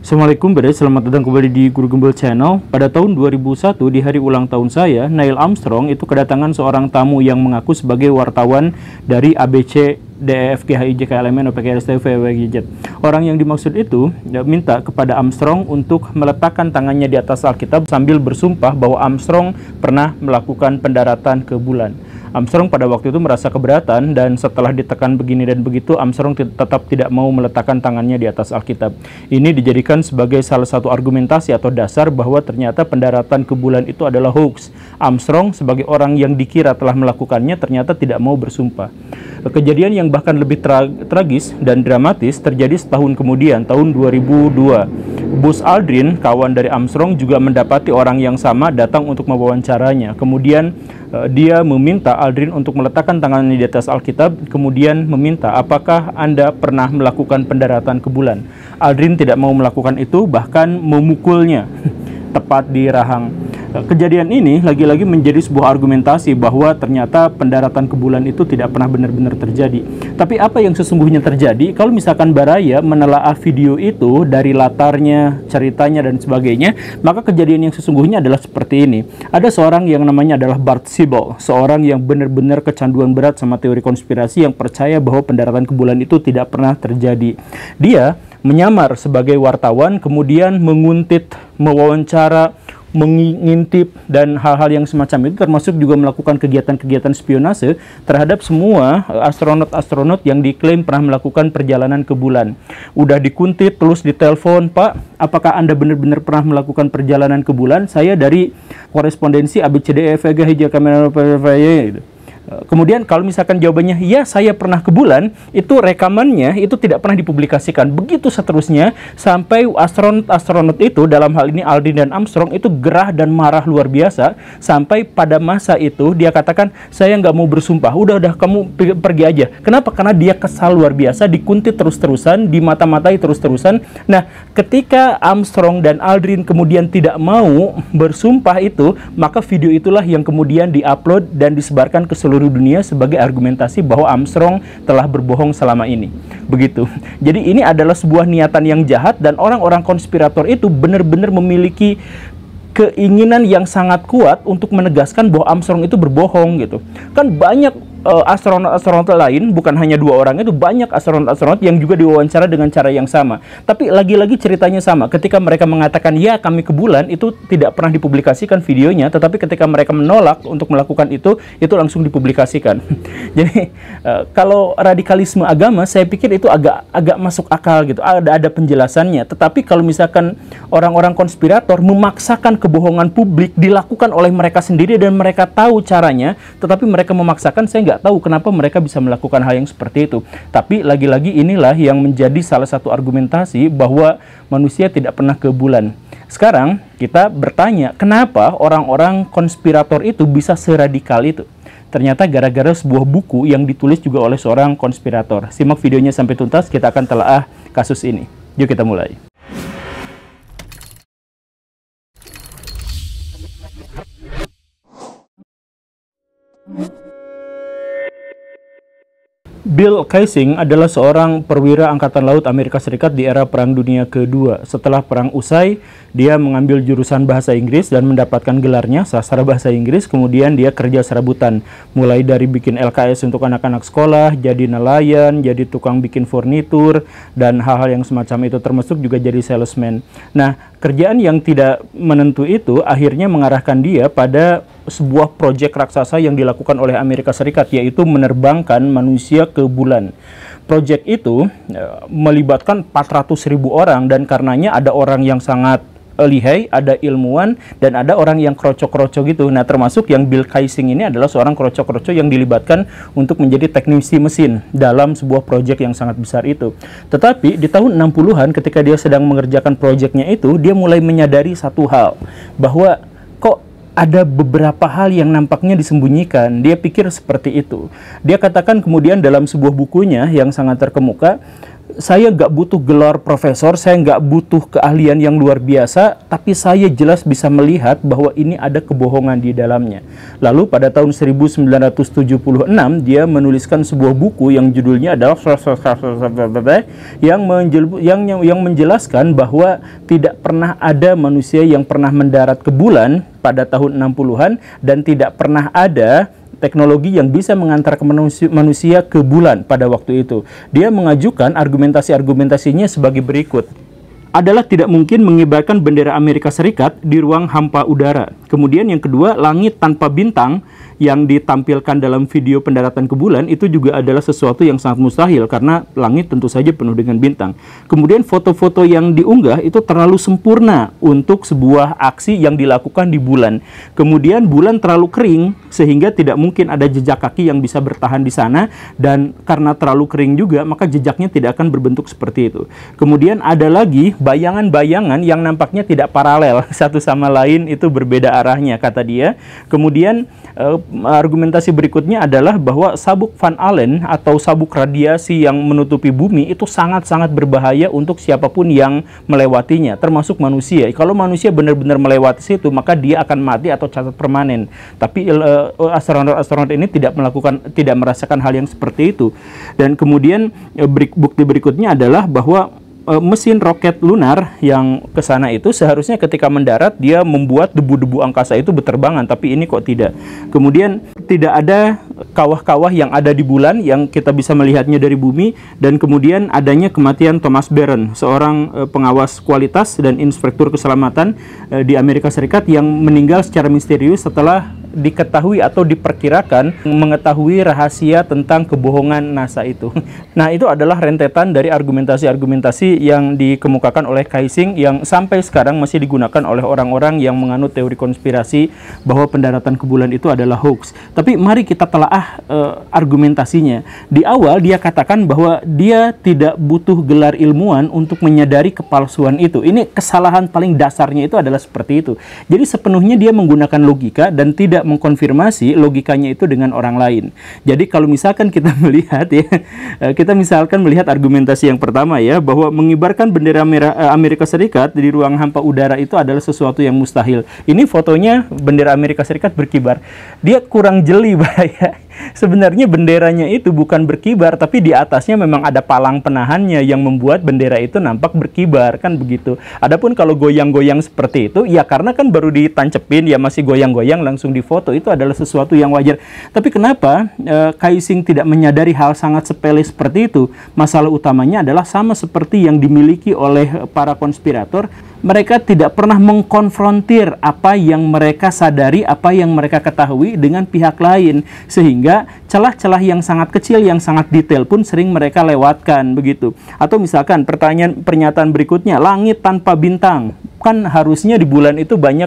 Assalamualaikum selamat datang kembali di Guru Gembel Channel. Pada tahun 2001 di hari ulang tahun saya, Neil Armstrong itu kedatangan seorang tamu yang mengaku sebagai wartawan dari ABC DEF GHI JKLMN OPK STV WGZ. Orang yang dimaksud itu minta kepada Armstrong untuk meletakkan tangannya di atas Alkitab sambil bersumpah bahwa Armstrong pernah melakukan pendaratan ke bulan. Armstrong pada waktu itu merasa keberatan, dan setelah ditekan begini dan begitu, Armstrong tetap tidak mau meletakkan tangannya di atas Alkitab. Ini dijadikan sebagai salah satu argumentasi atau dasar bahwa ternyata pendaratan ke bulan itu adalah hoax. Armstrong sebagai orang yang dikira telah melakukannya ternyata tidak mau bersumpah. Kejadian yang bahkan lebih tragis dan dramatis terjadi setahun kemudian, tahun 2002. Buzz Aldrin, kawan dari Armstrong, juga mendapati orang yang sama datang untuk mewawancaranya. Kemudian dia meminta Aldrin untuk meletakkan tangannya di atas Alkitab, kemudian meminta, apakah Anda pernah melakukan pendaratan ke bulan? Aldrin tidak mau melakukan itu, bahkan memukulnya tepat di rahang. Kejadian ini lagi-lagi menjadi sebuah argumentasi bahwa ternyata pendaratan ke bulan itu tidak pernah benar-benar terjadi. Tapi apa yang sesungguhnya terjadi? Kalau misalkan Baraya menelaah video itu dari latarnya, ceritanya, dan sebagainya, maka kejadian yang sesungguhnya adalah seperti ini. Ada seorang yang namanya adalah Bart Sibbal, seorang yang benar-benar kecanduan berat sama teori konspirasi, yang percaya bahwa pendaratan ke bulan itu tidak pernah terjadi. Dia menyamar sebagai wartawan, kemudian menguntit, mewawancara, mengintip, dan hal-hal yang semacam itu, termasuk juga melakukan kegiatan-kegiatan spionase terhadap semua astronot-astronot yang diklaim pernah melakukan perjalanan ke bulan. Udah dikuntit, terus ditelepon, Pak, apakah Anda benar-benar pernah melakukan perjalanan ke bulan? Saya dari korespondensi ABCDE VGHI JKLMN. Kemudian kalau misalkan jawabannya ya saya pernah ke bulan, itu rekamannya itu tidak pernah dipublikasikan. Begitu seterusnya sampai astronot-astronot itu, dalam hal ini Aldrin dan Armstrong, itu gerah dan marah luar biasa. Sampai pada masa itu dia katakan, saya nggak mau bersumpah, udah kamu pergi aja. Kenapa? Karena dia kesal luar biasa, dikuntit terus-terusan, dimata-matai terus-terusan. Nah, ketika Armstrong dan Aldrin kemudian tidak mau bersumpah itu, maka video itulah yang kemudian diupload dan disebarkan ke seluruh dunia sebagai argumentasi bahwa Armstrong telah berbohong selama ini. Begitu. Jadi ini adalah sebuah niatan yang jahat, dan orang-orang konspirator itu benar-benar memiliki keinginan yang sangat kuat untuk menegaskan bahwa Armstrong itu berbohong gitu. Kan banyak astronot-astronot lain, bukan hanya dua orang itu, banyak astronot-astronot yang juga diwawancara dengan cara yang sama. Tapi lagi-lagi ceritanya sama. Ketika mereka mengatakan ya kami ke bulan, itu tidak pernah dipublikasikan videonya, tetapi ketika mereka menolak untuk melakukan itu langsung dipublikasikan. Jadi kalau radikalisme agama, saya pikir itu agak masuk akal gitu. Ada penjelasannya. Tetapi kalau misalkan orang-orang konspirator memaksakan kebohongan publik dilakukan oleh mereka sendiri dan mereka tahu caranya, tetapi mereka memaksakan, saya nggak tahu kenapa mereka bisa melakukan hal yang seperti itu. Tapi lagi-lagi inilah yang menjadi salah satu argumentasi bahwa manusia tidak pernah ke bulan. Sekarang kita bertanya, kenapa orang-orang konspirator itu bisa seradikal itu? Ternyata gara-gara sebuah buku yang ditulis juga oleh seorang konspirator. Simak videonya sampai tuntas, kita akan telaah kasus ini. Yuk kita mulai. Bill Kaysing adalah seorang perwira Angkatan Laut Amerika Serikat di era Perang Dunia Kedua. Setelah perang usai, dia mengambil jurusan bahasa Inggris dan mendapatkan gelarnya sastra bahasa Inggris. Kemudian dia kerja serabutan, mulai dari bikin LKS untuk anak-anak sekolah, jadi nelayan, jadi tukang bikin furnitur, dan hal-hal yang semacam itu, termasuk juga jadi salesman. Nah, kerjaan yang tidak menentu itu akhirnya mengarahkan dia pada sebuah proyek raksasa yang dilakukan oleh Amerika Serikat, yaitu menerbangkan manusia ke bulan. Proyek itu melibatkan 400.000 orang, dan karenanya ada orang yang sangat lihai, ada ilmuwan, dan ada orang yang kroco-kroco gitu. Nah, termasuk yang Bill Kaysing ini adalah seorang kroco-kroco yang dilibatkan untuk menjadi teknisi mesin dalam sebuah proyek yang sangat besar itu. Tetapi di tahun 60-an ketika dia sedang mengerjakan proyeknya itu, dia mulai menyadari satu hal, bahwa kok ada beberapa hal yang nampaknya disembunyikan. Dia pikir seperti itu. Dia katakan kemudian dalam sebuah bukunya yang sangat terkemuka, Saya nggak butuh gelar profesor, saya nggak butuh keahlian yang luar biasa, tapi saya jelas bisa melihat bahwa ini ada kebohongan di dalamnya. Lalu pada tahun 1976 dia menuliskan sebuah buku yang judulnya adalah yang menjelaskan bahwa tidak pernah ada manusia yang pernah mendarat ke bulan pada tahun 60-an dan tidak pernah ada teknologi yang bisa mengantar manusia ke bulan pada waktu itu. Dia mengajukan argumentasinya sebagai berikut. Adalah tidak mungkin mengibarkan bendera Amerika Serikat di ruang hampa udara. Kemudian yang kedua, langit tanpa bintang yang ditampilkan dalam video pendaratan ke bulan itu juga adalah sesuatu yang sangat mustahil karena langit tentu saja penuh dengan bintang. Kemudian foto-foto yang diunggah itu terlalu sempurna untuk sebuah aksi yang dilakukan di bulan. Kemudian bulan terlalu kering sehingga tidak mungkin ada jejak kaki yang bisa bertahan di sana, dan karena terlalu kering juga maka jejaknya tidak akan berbentuk seperti itu. Kemudian ada lagi bayangan-bayangan yang nampaknya tidak paralel satu sama lain, itu berbeda arahnya kata dia. Kemudian argumentasi berikutnya adalah bahwa sabuk Van Allen atau sabuk radiasi yang menutupi bumi itu sangat-sangat berbahaya untuk siapapun yang melewatinya, termasuk manusia. Kalau manusia benar-benar melewati situ, maka dia akan mati atau cacat permanen. Tapi astronot ini tidak merasakan hal yang seperti itu. Dan kemudian bukti berikutnya adalah bahwa mesin roket lunar yang ke sana itu seharusnya ketika mendarat dia membuat debu-debu angkasa itu berterbangan, tapi ini kok tidak. Kemudian tidak ada kawah-kawah yang ada di bulan yang kita bisa melihatnya dari bumi. Dan kemudian adanya kematian Thomas Barron, seorang pengawas kualitas dan inspektur keselamatan di Amerika Serikat yang meninggal secara misterius setelah diketahui atau diperkirakan mengetahui rahasia tentang kebohongan NASA itu. Nah, itu adalah rentetan dari argumentasi-argumentasi yang dikemukakan oleh Kaysing yang sampai sekarang masih digunakan oleh orang-orang yang menganut teori konspirasi bahwa pendaratan ke bulan itu adalah hoax. Tapi mari kita telaah argumentasinya. Di awal dia katakan bahwa dia tidak butuh gelar ilmuwan untuk menyadari kepalsuan itu. Ini kesalahan paling dasarnya itu adalah seperti itu. Jadi sepenuhnya dia menggunakan logika dan tidak mengkonfirmasi logikanya itu dengan orang lain. Jadi kalau misalkan kita melihat ya, kita misalkan melihat argumentasi yang pertama ya, bahwa mengibarkan bendera merah Amerika Serikat di ruang hampa udara itu adalah sesuatu yang mustahil. Ini fotonya bendera Amerika Serikat berkibar. Dia kurang jeli bahaya. Sebenarnya benderanya itu bukan berkibar, tapi di atasnya memang ada palang penahannya yang membuat bendera itu nampak berkibar, kan begitu. Adapun kalau goyang-goyang seperti itu, ya karena kan baru ditancepin, ya masih goyang-goyang langsung difoto, itu adalah sesuatu yang wajar. Tapi kenapa Kaysing tidak menyadari hal sangat sepele seperti itu? Masalah utamanya adalah sama seperti yang dimiliki oleh para konspirator. Mereka tidak pernah mengkonfrontir apa yang mereka sadari, apa yang mereka ketahui dengan pihak lain, sehingga celah-celah yang sangat kecil, yang sangat detail pun sering mereka lewatkan begitu. Atau misalkan pernyataan berikutnya, langit tanpa bintang. Kan harusnya di bulan itu banyak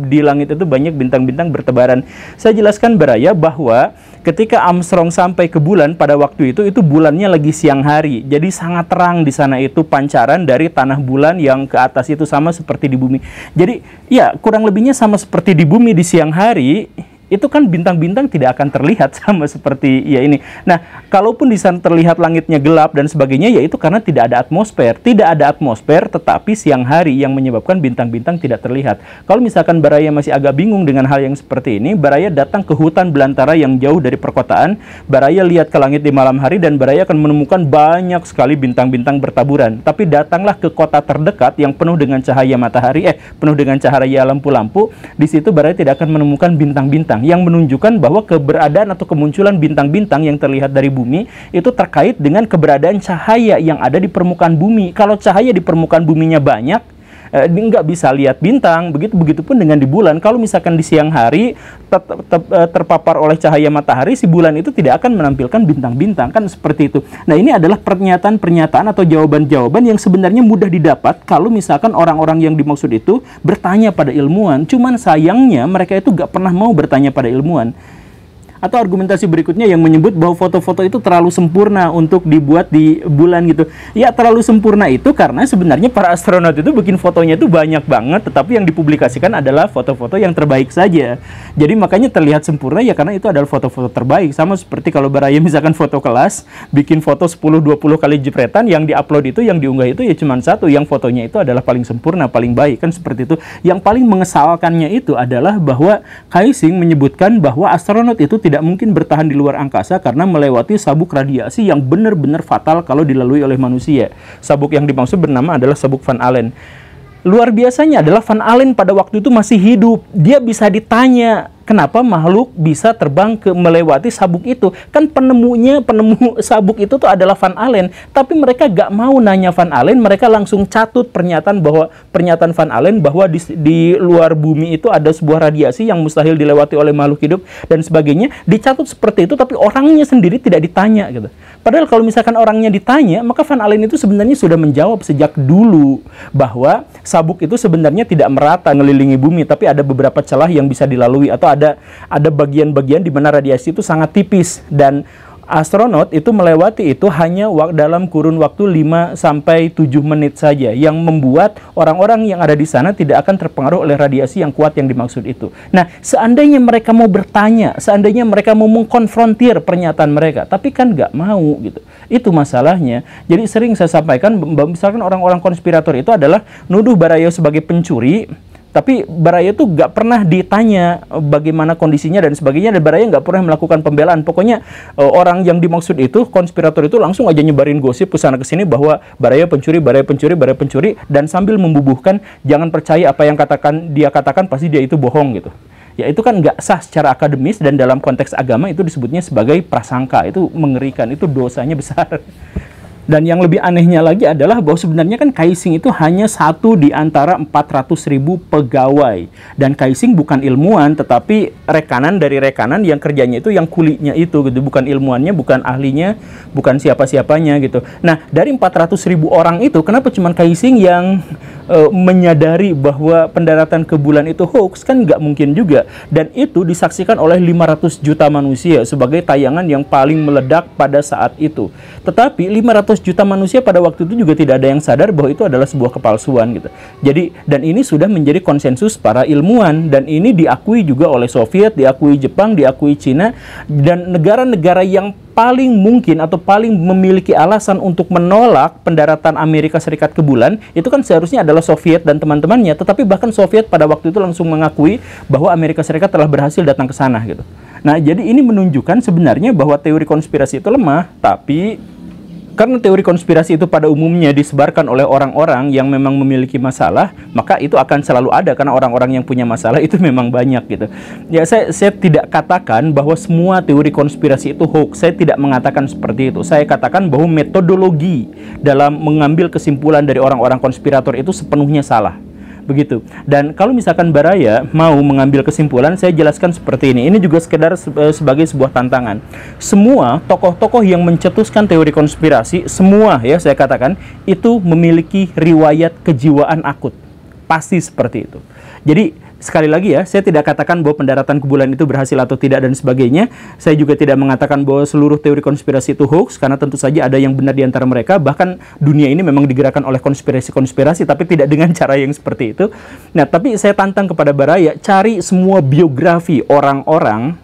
di langit itu banyak bintang-bintang bertebaran. Saya jelaskan Baraya bahwa ketika Armstrong sampai ke bulan pada waktu itu bulannya lagi siang hari. Jadi sangat terang di sana, itu pancaran dari tanah bulan yang ke atas itu sama seperti di bumi. Jadi ya kurang lebihnya sama seperti di bumi di siang hari. Itu kan bintang-bintang tidak akan terlihat sama seperti ya ini. Nah, kalaupun di sana terlihat langitnya gelap dan sebagainya, ya itu karena tidak ada atmosfer. Tidak ada atmosfer, tetapi siang hari yang menyebabkan bintang-bintang tidak terlihat. Kalau misalkan Baraya masih agak bingung dengan hal yang seperti ini, Baraya datang ke hutan belantara yang jauh dari perkotaan. Baraya lihat ke langit di malam hari dan Baraya akan menemukan banyak sekali bintang-bintang bertaburan. Tapi datanglah ke kota terdekat yang penuh dengan cahaya matahari, penuh dengan cahaya lampu-lampu. Di situ Baraya tidak akan menemukan bintang-bintang, yang menunjukkan bahwa keberadaan atau kemunculan bintang-bintang yang terlihat dari bumi itu terkait dengan keberadaan cahaya yang ada di permukaan bumi. Kalau cahaya di permukaan buminya banyak, nggak bisa lihat bintang. Begitupun dengan di bulan. Kalau misalkan di siang hari terpapar oleh cahaya matahari, si bulan itu tidak akan menampilkan bintang-bintang, kan seperti itu. Nah, ini adalah pernyataan-pernyataan atau jawaban-jawaban yang sebenarnya mudah didapat kalau misalkan orang-orang yang dimaksud itu bertanya pada ilmuwan. Cuman sayangnya mereka itu nggak pernah mau bertanya pada ilmuwan. Atau argumentasi berikutnya yang menyebut bahwa foto-foto itu terlalu sempurna untuk dibuat di bulan gitu. Ya, terlalu sempurna itu karena sebenarnya para astronot itu bikin fotonya itu banyak banget, tetapi yang dipublikasikan adalah foto-foto yang terbaik saja. Jadi makanya terlihat sempurna ya karena itu adalah foto-foto terbaik. Sama seperti kalau Baraya misalkan foto kelas, bikin foto 10-20 kali jepretan, yang diupload itu, yang diunggah itu ya cuma satu, yang fotonya itu adalah paling sempurna, paling baik, kan seperti itu. Yang paling mengesalkannya itu adalah bahwa Kaixing menyebutkan bahwa astronot itu tidak mungkin bertahan di luar angkasa karena melewati sabuk radiasi yang benar-benar fatal kalau dilalui oleh manusia. Sabuk yang dimaksud bernama adalah sabuk Van Allen. Luar biasanya adalah Van Allen pada waktu itu masih hidup. Dia bisa ditanya, kenapa makhluk bisa terbang melewati sabuk itu? Kan penemu sabuk itu tuh adalah Van Allen. Tapi mereka gak mau nanya Van Allen, mereka langsung catut pernyataan Van Allen bahwa di luar bumi itu ada sebuah radiasi yang mustahil dilewati oleh makhluk hidup dan sebagainya. Dicatut seperti itu, tapi orangnya sendiri tidak ditanya gitu. Padahal kalau misalkan orangnya ditanya, maka Van Allen itu sebenarnya sudah menjawab sejak dulu bahwa sabuk itu sebenarnya tidak merata ngelilingi bumi, tapi ada beberapa celah yang bisa dilalui, atau ada bagian-bagian di mana radiasi itu sangat tipis, dan astronot itu melewati itu hanya dalam kurun waktu 5-7 menit saja, yang membuat orang-orang yang ada di sana tidak akan terpengaruh oleh radiasi yang kuat yang dimaksud itu. Nah, seandainya mereka mau bertanya, seandainya mereka mau mengkonfrontir pernyataan mereka, tapi kan nggak mau gitu. Itu masalahnya. Jadi sering saya sampaikan, misalkan orang-orang konspirator itu adalah nuduh Baraya sebagai pencuri, tapi Baraya tuh nggak pernah ditanya bagaimana kondisinya dan sebagainya, dan Baraya nggak pernah melakukan pembelaan. Pokoknya orang yang dimaksud itu, konspirator itu langsung aja nyebarin gosip ke sana ke sini bahwa Baraya pencuri, Baraya pencuri, Baraya pencuri, dan sambil membubuhkan jangan percaya apa yang dia katakan, pasti dia itu bohong gitu. Ya itu kan nggak sah secara akademis, dan dalam konteks agama itu disebutnya sebagai prasangka. Itu mengerikan, itu dosanya besar. Dan yang lebih anehnya lagi adalah bahwa sebenarnya kan Kaixing itu hanya satu di antara 400.000 pegawai. Dan Kaixing bukan ilmuwan, tetapi rekanan dari rekanan yang kerjanya itu yang kulinya itu gitu. Bukan ilmuannya, bukan ahlinya, bukan siapa-siapanya gitu. Nah, dari 400.000 orang itu, kenapa cuma Kaixing yang menyadari bahwa pendaratan ke bulan itu hoax? Kan nggak mungkin juga. Dan itu disaksikan oleh 500 juta manusia sebagai tayangan yang paling meledak pada saat itu. Tetapi 500 juta manusia pada waktu itu juga tidak ada yang sadar bahwa itu adalah sebuah kepalsuan gitu. Jadi, dan ini sudah menjadi konsensus para ilmuwan, dan ini diakui juga oleh Soviet, diakui Jepang, diakui Cina, dan negara-negara yang paling mungkin atau paling memiliki alasan untuk menolak pendaratan Amerika Serikat ke bulan itu kan seharusnya adalah Soviet dan teman-temannya. Tetapi bahkan Soviet pada waktu itu langsung mengakui bahwa Amerika Serikat telah berhasil datang ke sana gitu. Nah, jadi ini menunjukkan sebenarnya bahwa teori konspirasi itu lemah, tapi karena teori konspirasi itu pada umumnya disebarkan oleh orang-orang yang memang memiliki masalah, maka itu akan selalu ada, karena orang-orang yang punya masalah itu memang banyak gitu. Ya, saya tidak katakan bahwa semua teori konspirasi itu hoax. Saya tidak mengatakan seperti itu. Saya katakan bahwa metodologi dalam mengambil kesimpulan dari orang-orang konspirator itu sepenuhnya salah. Begitu. Dan kalau misalkan Baraya mau mengambil kesimpulan, saya jelaskan seperti ini. Ini juga sekedar sebagai sebuah tantangan. Semua tokoh-tokoh yang mencetuskan teori konspirasi, semua ya saya katakan, itu memiliki riwayat kejiwaan akut. Pasti seperti itu. Jadi sekali lagi ya, saya tidak katakan bahwa pendaratan ke bulan itu berhasil atau tidak dan sebagainya. Saya juga tidak mengatakan bahwa seluruh teori konspirasi itu hoax, karena tentu saja ada yang benar di antara mereka. Bahkan dunia ini memang digerakkan oleh konspirasi-konspirasi, tapi tidak dengan cara yang seperti itu. Nah, tapi saya tantang kepada Baraya, cari semua biografi orang-orang,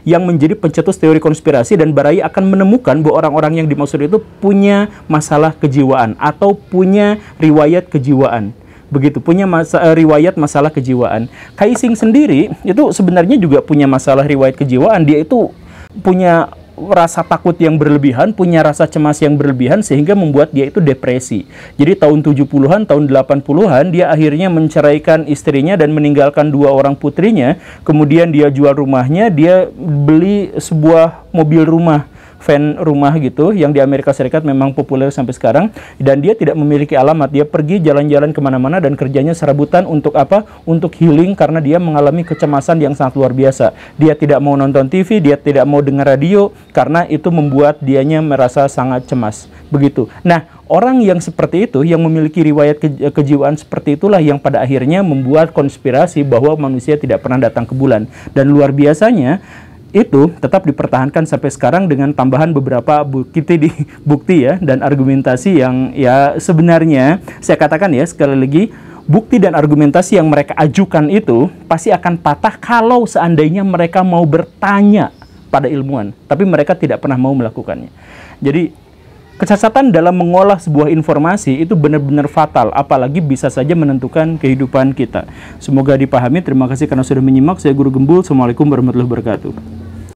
yang menjadi pencetus teori konspirasi, dan Baraya akan menemukan bahwa orang-orang yang dimaksud itu punya masalah kejiwaan atau punya riwayat kejiwaan. Begitu, punya riwayat masalah kejiwaan. Kaixing sendiri itu sebenarnya juga punya masalah riwayat kejiwaan. Dia itu punya rasa takut yang berlebihan, punya rasa cemas yang berlebihan, sehingga membuat dia itu depresi. Jadi tahun 70-an, tahun 80-an, dia akhirnya menceraikan istrinya dan meninggalkan 2 orang putrinya. Kemudian dia jual rumahnya, dia beli sebuah mobil rumah fan rumah gitu, yang di Amerika Serikat memang populer sampai sekarang, dan dia tidak memiliki alamat. Dia pergi jalan-jalan kemana-mana dan kerjanya serabutan untuk apa? Untuk healing, karena dia mengalami kecemasan yang sangat luar biasa. Dia tidak mau nonton TV, dia tidak mau dengar radio, karena itu membuat dianya merasa sangat cemas. Begitu. Nah, orang yang seperti itu, yang memiliki riwayat kejiwaan seperti itulah yang pada akhirnya membuat konspirasi bahwa manusia tidak pernah datang ke bulan. Dan luar biasanya, itu tetap dipertahankan sampai sekarang dengan tambahan beberapa bukti ya, dan argumentasi yang ya sebenarnya, saya katakan ya sekali lagi, bukti dan argumentasi yang mereka ajukan itu pasti akan patah kalau seandainya mereka mau bertanya pada ilmuwan. Tapi mereka tidak pernah mau melakukannya. Jadi, kecacatan dalam mengolah sebuah informasi itu benar-benar fatal, apalagi bisa saja menentukan kehidupan kita. Semoga dipahami. Terima kasih karena sudah menyimak. Saya Guru Gembul. Assalamualaikum warahmatullahi wabarakatuh.